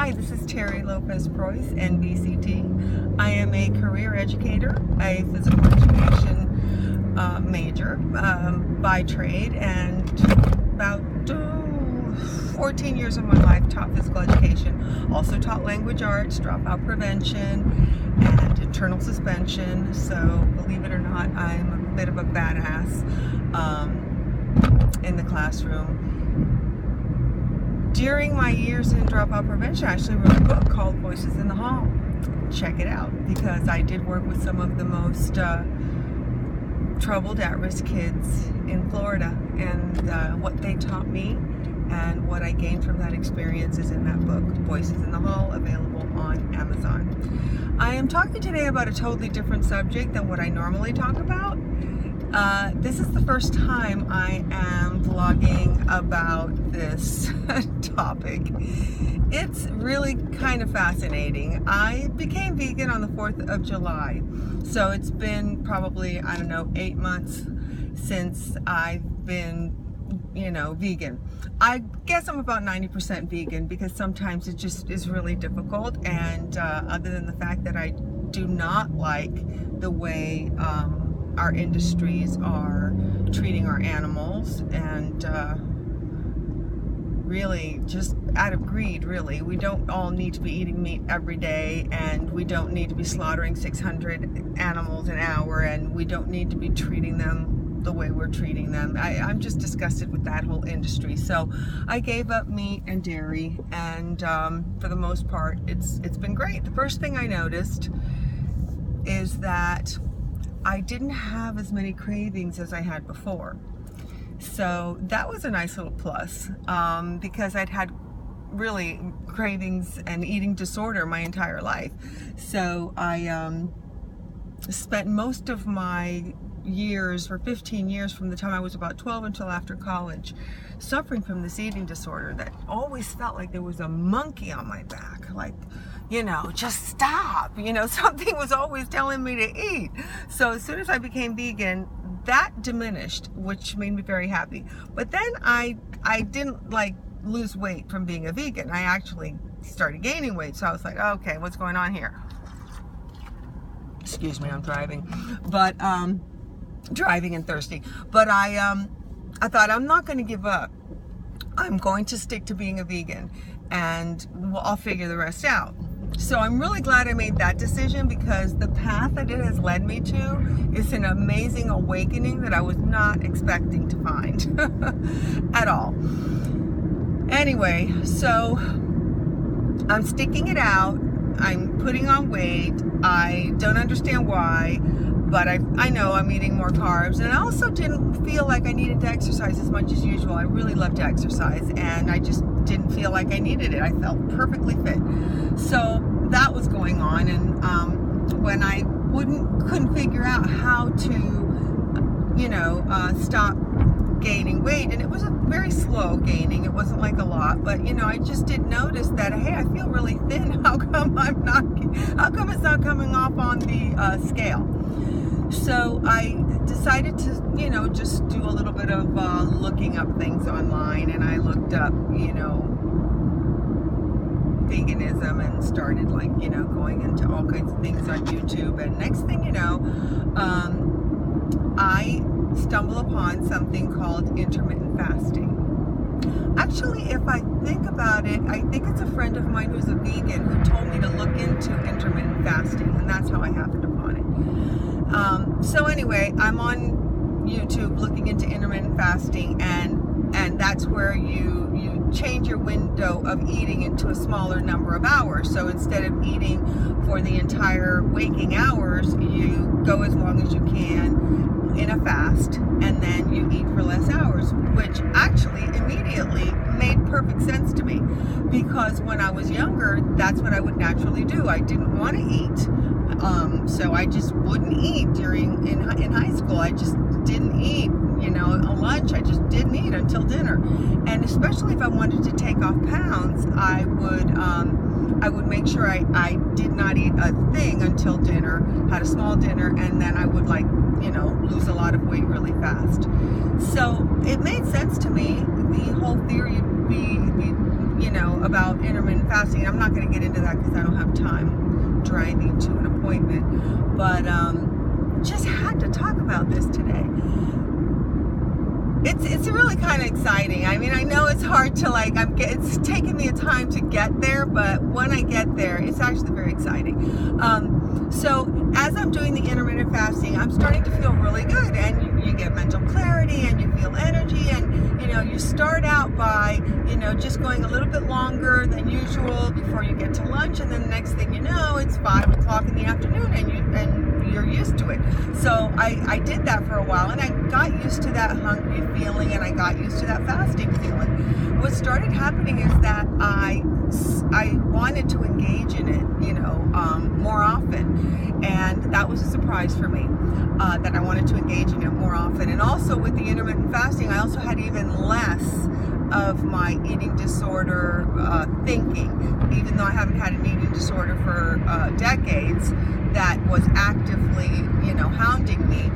Hi, this is Terry Lopez Preuss, NBCT. I am a career educator, a physical education major by trade, and about 14 years of my life taught physical education. Also taught language arts, dropout prevention, and internal suspension. So believe it or not, I'm a bit of a badass in the classroom. During my years in dropout prevention, I actually wrote a book called Voices in the Hall. Check it out, because I did work with some of the most troubled at-risk kids in Florida, and what they taught me and what I gained from that experience is in that book, Voices in the Hall, available on Amazon. I am talking today about a totally different subject than what I normally talk about. This is the first time I am vlogging about this topic. It's really kind of fascinating. I became vegan on the 4th of July. So it's been probably, 8 months since I've been, vegan. I guess I'm about 90% vegan because sometimes it just is really difficult. And other than the fact that I do not like the way our industries are treating our animals, and really just out of greed, really. We don't all need to be eating meat every day, and we don't need to be slaughtering 600 animals an hour, and we don't need to be treating them the way we're treating them. I'm just disgusted with that whole industry. So I gave up meat and dairy, and for the most part, it's been great. The first thing I noticed is that I didn't have as many cravings as I had before. So that was a nice little plus, because I'd had really cravings and eating disorder my entire life. So I spent most of my years, for 15 years, from the time I was about 12 until after college, suffering from this eating disorder that always felt like there was a monkey on my back, like, just stop, something was always telling me to eat. So as soon as I became vegan, that diminished, which made me very happy. But then I didn't lose weight from being a vegan. I actually started gaining weight. So I was like, okay, what's going on here? Excuse me, I'm driving, but driving and thirsty. But I thought, I'm not going to give up. I'm going to stick to being a vegan, and I'll figure the rest out. So I'm really glad I made that decision, because the path that it has led me to is an amazing awakening that I was not expecting to find at all. Anyway, so I'm sticking it out. I'm putting on weight. I don't understand why, but I know I'm eating more carbs, and I also didn't feel like I needed to exercise as much as usual. I really love to exercise, and I just didn't feel like I needed it. I felt perfectly fit. So that was going on, and when I couldn't figure out how to, stop gaining weight, and it was a very slow gaining. It wasn't like a lot, but I just did notice that, hey, I feel really thin. How come it's not coming off on the scale? So I decided to, just do a little bit of looking up things online, and I looked up, veganism, and started going into all kinds of things on YouTube. And next thing you know, I stumble upon something called intermittent fasting. Actually, if I think about it, I think it's a friend of mine who's a vegan who told me to look into intermittent fasting, and that's how I happened upon it. So anyway, I'm on YouTube looking into intermittent fasting, and that's where you change your window of eating into a smaller number of hours. So instead of eating for the entire waking hours, you go as long as you can in a fast, and then you eat for less hours, which actually immediately made perfect sense to me, because when I was younger, that's what I would naturally do. I didn't want to eat, so I just wouldn't eat in high school. I just didn't eat, a lunch. I just didn't eat until dinner. And especially if I wanted to take off pounds, I would make sure I did not eat a thing until dinner, had a small dinner, and then I would lose a lot of weight really fast. So it made sense to me, the whole theory you know, about intermittent fasting. I'm not going to get into that because I don't have time driving to an appointment, but just had to talk about this today. It's really kind of exciting. I mean, I know it's hard to like, it's taken me a time to get there, but when I get there, it's actually very exciting. So as I'm doing the intermittent fasting, I'm starting to feel really good, and you get mental clarity, and you feel energy, and you know, you start out by, you know, just going a little bit longer than usual before you get to lunch, and then the next thing you know, it's 5 o'clock in the afternoon, and you're used to it. So I did that for a while, and I got used to that hungry feeling, and I got used to that fasting feeling. What started happening is that I wanted to engage in it, you know, more often, and that was a surprise for me, that I wanted to engage in it more often. And also with the intermittent fasting, I also had even less of my eating disorder thinking, even though I haven't had an eating disorder for decades that was actively, you know, hounding me.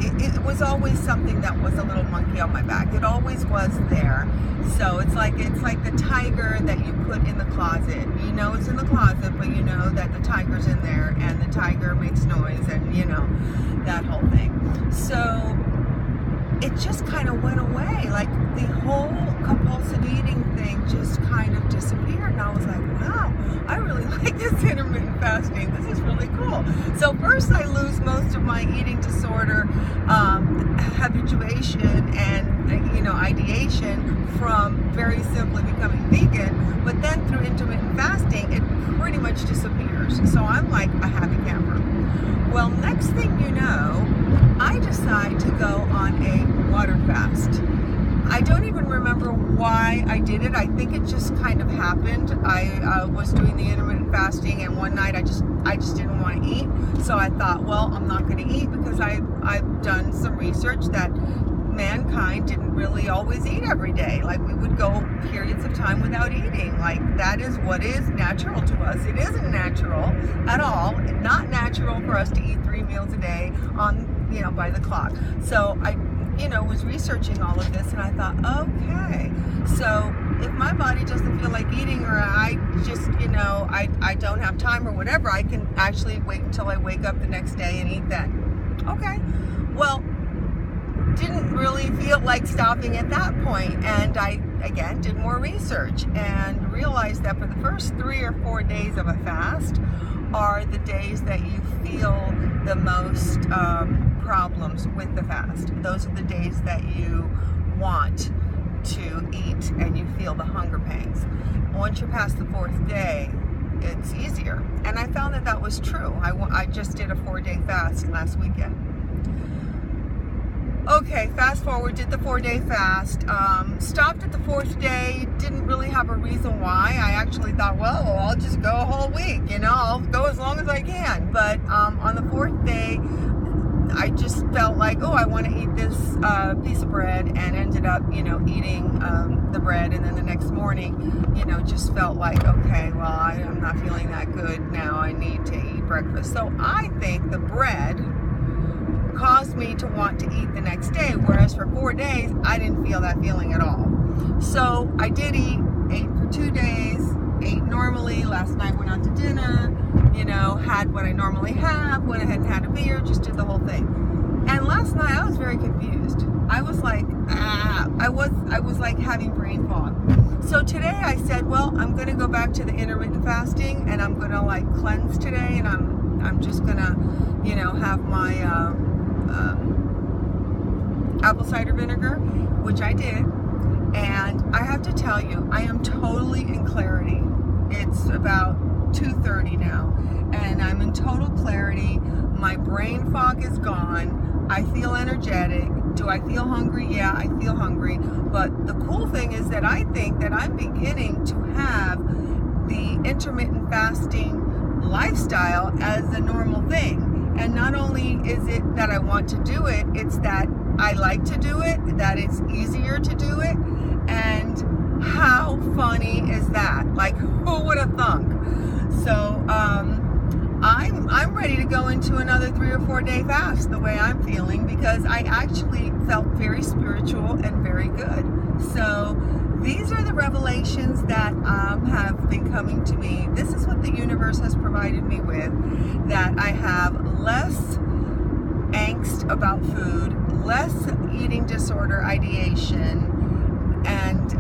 It was always something that was a little monkey on my back. It always was there. So it's like the tiger that you put in the closet. You know it's in the closet, but you know that the tiger's in there, and the tiger makes noise, and you know, that whole thing. So it just kind of went away. Like the whole compulsive eating thing just kind of disappeared, and I was like, wow, I really like this intermittent fasting. This is really cool. So first I lose most of my eating disorder habituation and, you know, ideation from very simply becoming vegan, but then through intermittent fasting it pretty much disappears. So I'm like a happy camper. Well, next thing you know, I decide to go on a water fast. I don't even remember why I did it. I think it just kind of happened. I was doing the intermittent fasting, and one night I just didn't want to eat. So I thought, well, I'm not going to eat, because I've done some research that mankind didn't really always eat every day. Like, we would go periods of time without eating. Like, that is what is natural to us. It isn't natural at all. Not natural for us to eat 3 meals a day on, you know, by the clock. So I, you know, was researching all of this, and I thought, okay, so if my body doesn't feel like eating, or I just, you know, I don't have time or whatever, I can actually wait until I wake up the next day and eat then. Okay, well, didn't really feel like stopping at that point, and I again did more research and realized that for the first 3 or 4 days of a fast are the days that you feel the most problems with the fast. Those are the days that you want to eat and you feel the hunger pangs. Once you're past the 4th day, it's easier. And I found that that was true. I just did a 4-day fast last weekend. Okay, fast forward, did the 4-day fast, stopped at the 4th day, didn't really have a reason why. I actually thought, well, I'll just go a whole week, you know, I'll go as long as I can. But on the 4th day, I just felt like, oh, I want to eat this piece of bread, and ended up, you know, eating the bread. And then the next morning, you know, just felt like, okay, well, I'm not feeling that good now. I need to eat breakfast. So I think the bread caused me to want to eat the next day, whereas for 4 days, I didn't feel that feeling at all. So I did ate for 2 days, ate normally. Last night went out to dinner, you know, had what I normally have, went ahead and had a beer, just did the whole thing. And last night I was very confused. I was like, I was like having brain fog. So today I said, well, I'm gonna go back to the intermittent fasting, and I'm gonna like cleanse today, and I'm just gonna, you know, have my apple cider vinegar, which I did. And I have to tell you, I am totally in clarity. It's about 2:30 now, and I'm in total clarity. My brain fog is gone. I feel energetic. Do I feel hungry? Yeah, I feel hungry. But the cool thing is that I think that I'm beginning to have the intermittent fasting lifestyle as a normal thing. And not only is it that I want to do it, it's that I like to do it, that it's easier to do it. And how funny is that? Like, who would have thunk? So I'm ready to go into another 3 or 4 day fast the way I'm feeling, because I actually felt very spiritual and very good. So these are the revelations that have been coming to me. This is what the universe has provided me with, that I have less angst about food, less eating disorder ideation, and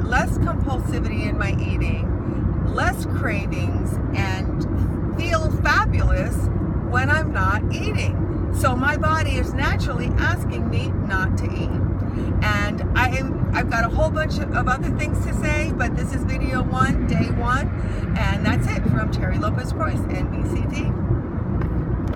less compulsivity in my eating, less cravings, and feel fabulous when I'm not eating. So my body is naturally asking me not to eat. And I've got a whole bunch of other things to say, but this is video 1, day 1, and that's it from Terry Lopez Preuss, NBCT.